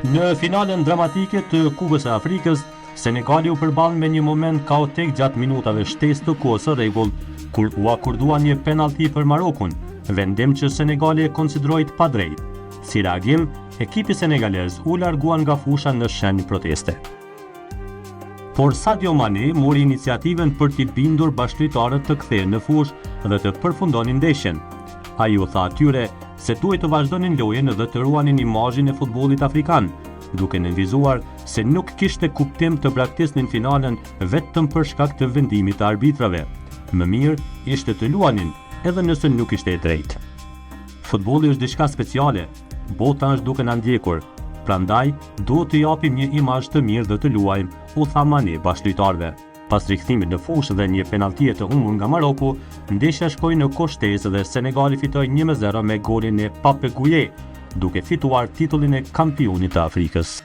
Në finalen dramatike të Kupës së Afrikës, Senegali u përball me një moment kaotik gjatë minutave shtesë të kohës së rregull, kur u akordua një penallti për Marokun, vendim që Senegali e konsideroi pa drejt. Si reagim, ekipi senegalez u largua nga fusha në shenjë proteste. Por Sadio Mane mori iniciativën për t'i bindur bashkëlojtarët të kthehen në fushë dhe të përfundonin ndeshjen. Ai u tha atyre se duhet të vazhdonin lojën dhe të ruanin imazhin e futbollit afrikan, duke nënvizuar se nuk kishte kuptim të braktisnin finalen vetëm për shkak të vendimit të arbitrave. Më mirë ishte të luanin edhe nëse nuk ishte e drejtë. Futbolli është diçka speciale, bota është duke na ndjekur. Prandaj, duhet të japim një imazh të mirë dhe të luajmë, u tha Mane bashkëlojtarëve. Pas rikthimit në fushë dhe një penalltie të humbur nga Maroku, ndeshja shkoi në kushtesë dhe Senegali fitoi 1-0 me golin e Pape Gueye, duke fituar titullin e kampionit të Afrikës.